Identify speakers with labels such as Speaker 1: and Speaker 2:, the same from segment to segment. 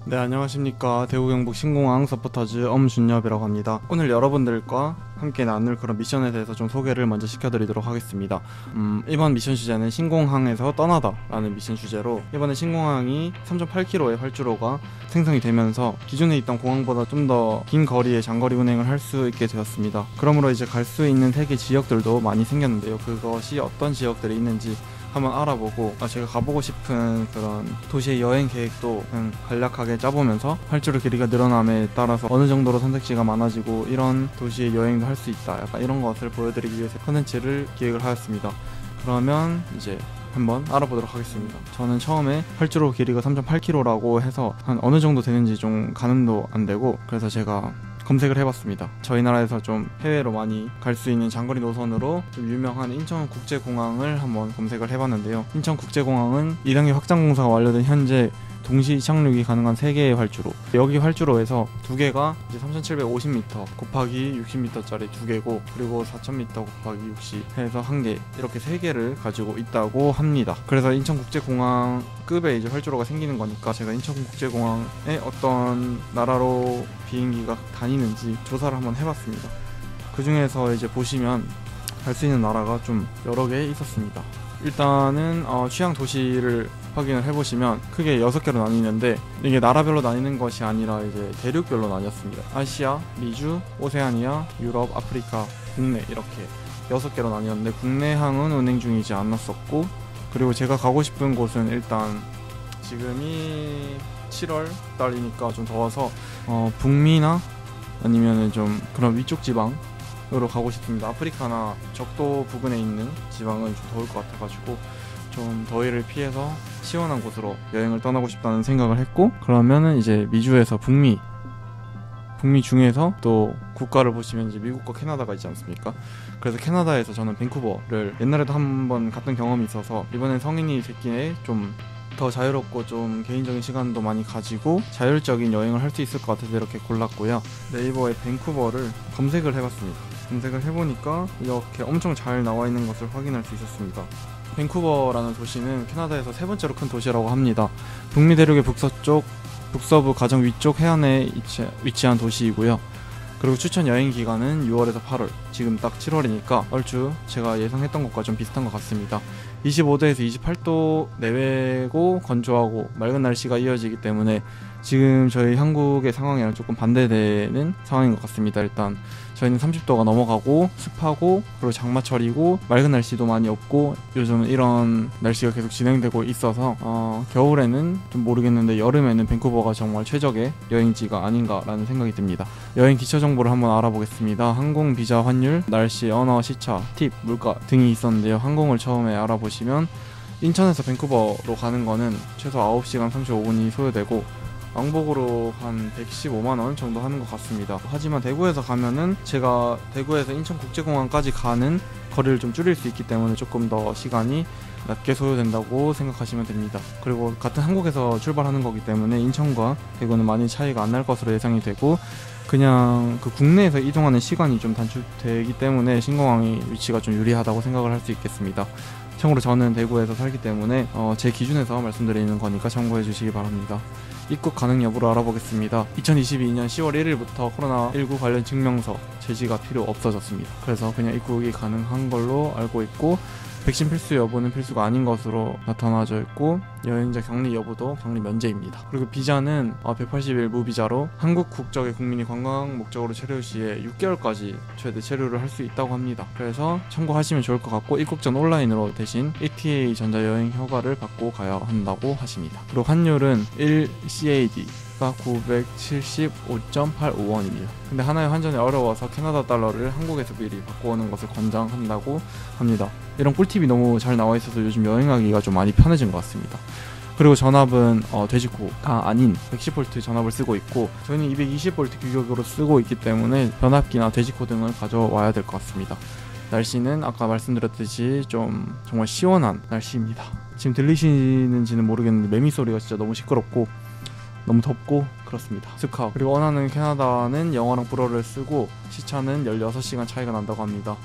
Speaker 1: 네, 안녕하십니까. 대구 경북 신공항 서포터즈 엄준엽이라고 합니다. 오늘 여러분들과 함께 나눌 그런 미션에 대해서 좀 소개를 먼저 시켜드리도록 하겠습니다. 이번 미션 주제는 신공항에서 떠나다 라는 미션 주제로, 이번에 신공항이 3.8km의 활주로가 생성이 되면서 기존에 있던 공항보다 좀 더 긴 거리의 장거리 운행을 할 수 있게 되었습니다. 그러므로 이제 갈 수 있는 세계 지역들도 많이 생겼는데요. 그것이 어떤 지역들이 있는지 한번 알아보고, 제가 가보고 싶은 그런 도시의 여행 계획도 간략하게 짜보면서 활주로 길이가 늘어남에 따라서 어느 정도로 선택지가 많아지고 이런 도시의 여행도 할 수 있다, 약간 이런 것을 보여드리기 위해서 컨텐츠를 기획을 하였습니다. 그러면 이제 한번 알아보도록 하겠습니다. 저는 처음에 활주로 길이가 3.8km라고 해서 한 어느 정도 되는지 좀 가늠도 안 되고, 그래서 제가 검색을 해봤습니다. 저희 나라에서 좀 해외로 많이 갈 수 있는 장거리 노선으로 좀 유명한 인천국제공항을 한번 검색을 해봤는데요. 인천국제공항은 2단계 확장 공사가 완료된 현재 동시 착륙이 가능한 3개의 활주로, 여기 활주로에서 2개가 이제 3750m 곱하기 60m짜리 2개고, 그리고 4000m 곱하기 60 해서 1개, 이렇게 3개를 가지고 있다고 합니다. 그래서 인천국제공항급의 이제 활주로가 생기는 거니까 제가 인천국제공항에 어떤 나라로 비행기가 다니는지 조사를 한번 해봤습니다. 그 중에서 이제 보시면 갈 수 있는 나라가 좀 여러 개 있었습니다. 일단은 취향 도시를 확인을 해보시면 크게 6개로 나뉘는데, 이게 나라별로 나뉘는 것이 아니라 이제 대륙별로 나뉘었습니다. 아시아, 미주, 오세아니아, 유럽, 아프리카, 국내, 이렇게 6개로 나뉘었는데 국내항은 운행 중이지 않았었고, 그리고 제가 가고 싶은 곳은 일단 지금이 7월 달이니까 좀 더워서 북미나 아니면은 좀 그런 위쪽 지방으로 가고 싶습니다. 아프리카나 적도 부근에 있는 지방은 좀 더울 것 같아가지고 좀 더위를 피해서 시원한 곳으로 여행을 떠나고 싶다는 생각을 했고, 그러면은 이제 미주에서 북미 중에서 또 국가를 보시면 이제 미국과 캐나다가 있지 않습니까? 그래서 캐나다에서 저는 밴쿠버를 옛날에도 한번 갔던 경험이 있어서 이번엔 성인이 됐기에 좀 더 자유롭고 좀 개인적인 시간도 많이 가지고 자율적인 여행을 할 수 있을 것 같아서 이렇게 골랐고요. 네이버에 밴쿠버를 검색을 해봤습니다. 검색을 해보니까 이렇게 엄청 잘 나와 있는 것을 확인할 수 있었습니다. 밴쿠버라는 도시는 캐나다에서 3번째로 큰 도시라고 합니다. 북미 대륙의 북서쪽, 북서부 가장 위쪽 해안에 위치한 도시이고요. 그리고 추천 여행 기간은 6월에서 8월, 지금 딱 7월이니까 얼추 제가 예상했던 것과 좀 비슷한 것 같습니다. 25도에서 28도 내외고 건조하고 맑은 날씨가 이어지기 때문에 지금 저희 한국의 상황이랑 조금 반대되는 상황인 것 같습니다. 일단 저희는 30도가 넘어가고 습하고, 그리고 장마철이고 맑은 날씨도 많이 없고, 요즘은 이런 날씨가 계속 진행되고 있어서 겨울에는 좀 모르겠는데 여름에는 밴쿠버가 정말 최적의 여행지가 아닌가라는 생각이 듭니다. 여행 기초 정보를 한번 알아보겠습니다. 항공, 비자, 환율, 날씨, 언어, 시차, 팁, 물가 등이 있었는데요. 항공을 처음에 알아보시면 인천에서 밴쿠버로 가는 거는 최소 9시간 35분이 소요되고 왕복으로 한 115만원 정도 하는 것 같습니다. 하지만 대구에서 가면은 제가 대구에서 인천국제공항까지 가는 거리를 좀 줄일 수 있기 때문에 조금 더 시간이 낮게 소요된다고 생각하시면 됩니다. 그리고 같은 한국에서 출발하는 거기 때문에 인천과 대구는 많이 차이가 안 날 것으로 예상이 되고, 그냥 그 국내에서 이동하는 시간이 좀 단축되기 때문에 신공항이 위치가 좀 유리하다고 생각을 할 수 있겠습니다. 참고로 저는 대구에서 살기 때문에 제 기준에서 말씀드리는 거니까 참고해 주시기 바랍니다. 입국 가능 여부를 알아보겠습니다. 2022년 10월 1일부터 코로나19 관련 증명서 제지가 필요 없어졌습니다. 그래서 그냥 입국이 가능한 걸로 알고 있고, 백신 필수 여부는 필수가 아닌 것으로 나타나져 있고, 여행자 격리 여부도 격리 면제입니다. 그리고 비자는 180일 무비자로 한국 국적의 국민이 관광 목적으로 체류 시에 6개월까지 최대 체류를 할 수 있다고 합니다. 그래서 참고하시면 좋을 것 같고, 입국 전 온라인으로 대신 ETA 전자여행 허가를 받고 가야 한다고 하십니다. 그리고 환율은 1CAD가 975.85원입니다. 근데 하나의 환전이 어려워서 캐나다 달러를 한국에서 미리 바꿔오는 것을 권장한다고 합니다. 이런 꿀팁이 너무 잘 나와 있어서 요즘 여행하기가 좀 많이 편해진 것 같습니다. 그리고 전압은 돼지코가 아닌 110V 전압을 쓰고 있고, 저희는 220V 규격으로 쓰고 있기 때문에 변압기나 돼지코 등을 가져와야 될 것 같습니다. 날씨는 아까 말씀드렸듯이 좀 정말 시원한 날씨입니다. 지금 들리시는지는 모르겠는데 매미 소리가 진짜 너무 시끄럽고 너무 덥고 그렇습니다. 습하고, 그리고 원하는 캐나다는 영어랑 불어를 쓰고 시차는 16시간 차이가 난다고 합니다.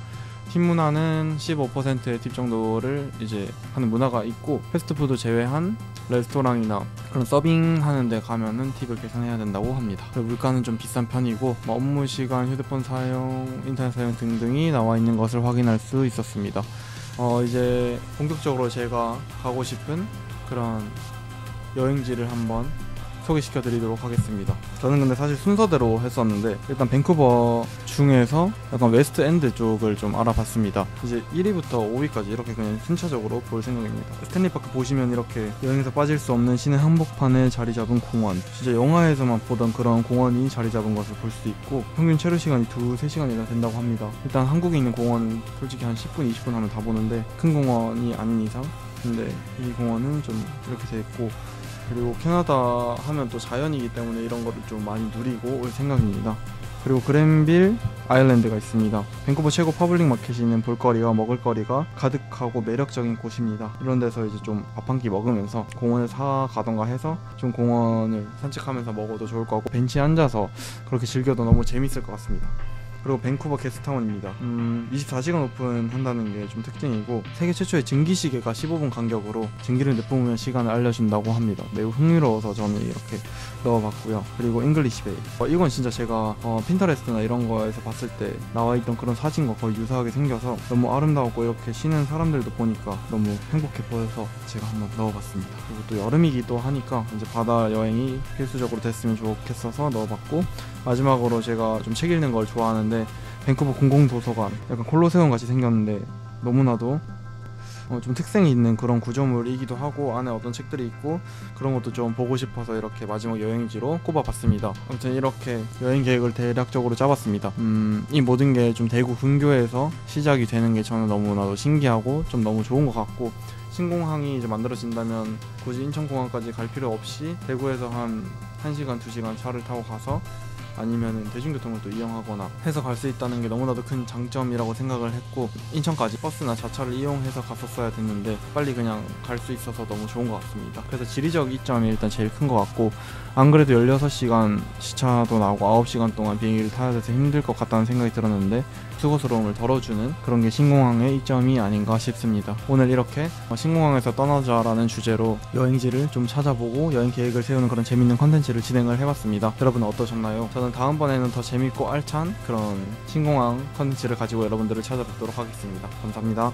Speaker 1: 팁 문화는 15%의 팁 정도를 이제 하는 문화가 있고, 패스트푸드 제외한 레스토랑이나 그런 서빙하는 데 가면은 팁을 계산해야 된다고 합니다. 물가는 좀 비싼 편이고, 업무 시간, 휴대폰 사용, 인터넷 사용 등등이 나와 있는 것을 확인할 수 있었습니다. 이제 본격적으로 제가 가고 싶은 그런 여행지를 한번 소개시켜 드리도록 하겠습니다. 저는 근데 사실 순서대로 했었는데, 일단 밴쿠버 중에서 약간 웨스트 엔드 쪽을 좀 알아봤습니다. 이제 1위부터 5위까지 이렇게 그냥 순차적으로 볼 생각입니다. 스탠리 파크 보시면 이렇게 여행에서 빠질 수 없는 시내 한복판에 자리 잡은 공원, 진짜 영화에서만 보던 그런 공원이 자리 잡은 것을 볼 수 있고, 평균 체류 시간이 2-3시간이나 된다고 합니다. 일단 한국에 있는 공원은 솔직히 한 10분, 20분 하면 다 보는데, 큰 공원이 아닌 이상, 근데 이 공원은 좀 이렇게 돼 있고, 그리고 캐나다 하면 또 자연이기 때문에 이런 거를 좀 많이 누리고 올 생각입니다. 그리고 그랜빌 아일랜드가 있습니다. 밴쿠버 최고 퍼블릭 마켓이 있는 볼거리와 먹을거리가 가득하고 매력적인 곳입니다. 이런 데서 이제 좀 밥 한 끼 먹으면서 공원을 가던가 해서 좀 공원을 산책하면서 먹어도 좋을 것 같고, 벤치에 앉아서 그렇게 즐겨도 너무 재밌을 것 같습니다. 그리고 밴쿠버 게스트타운입니다. 24시간 오픈한다는 게 좀 특징이고, 세계 최초의 증기시계가 15분 간격으로 증기를 내뿜으면 시간을 알려준다고 합니다. 매우 흥미로워서 저는 이렇게 넣어봤고요. 그리고 잉글리시 베이, 이건 진짜 제가 핀터레스트나 이런 거에서 봤을 때 나와있던 그런 사진과 거의 유사하게 생겨서 너무 아름다웠고, 이렇게 쉬는 사람들도 보니까 너무 행복해 보여서 제가 한번 넣어봤습니다. 그리고 또 여름이기도 하니까 이제 바다 여행이 필수적으로 됐으면 좋겠어서 넣어봤고, 마지막으로 제가 좀 책 읽는 걸 좋아하는데, 밴쿠버 공공도서관, 약간 콜로세움 같이 생겼는데 너무나도 좀 특색이 있는 그런 구조물이기도 하고, 안에 어떤 책들이 있고 그런 것도 좀 보고 싶어서 이렇게 마지막 여행지로 꼽아봤습니다. 아무튼 이렇게 여행 계획을 대략적으로 짜봤습니다. 이 모든 게 좀 대구 근교에서 시작이 되는 게 저는 너무나도 신기하고 좀 너무 좋은 것 같고, 신공항이 이제 만들어진다면 굳이 인천공항까지 갈 필요 없이 대구에서 한 1시간, 2시간 차를 타고 가서 아니면 대중교통을 또 이용하거나 해서 갈 수 있다는 게 너무나도 큰 장점이라고 생각을 했고, 인천까지 버스나 자차를 이용해서 갔었어야 됐는데 빨리 그냥 갈 수 있어서 너무 좋은 것 같습니다. 그래서 지리적 이점이 일단 제일 큰 것 같고, 안 그래도 16시간 시차도 나오고 9시간 동안 비행기를 타야 돼서 힘들 것 같다는 생각이 들었는데, 수고스러움을 덜어주는 그런 게 신공항의 이점이 아닌가 싶습니다. 오늘 이렇게 신공항에서 떠나자라는 주제로 여행지를 좀 찾아보고 여행 계획을 세우는 그런 재밌는 컨텐츠를 진행을 해봤습니다. 여러분은 어떠셨나요? 저는 다음번에는 더 재밌고 알찬 그런 신공항 컨텐츠를 가지고 여러분들을 찾아뵙도록 하겠습니다. 감사합니다.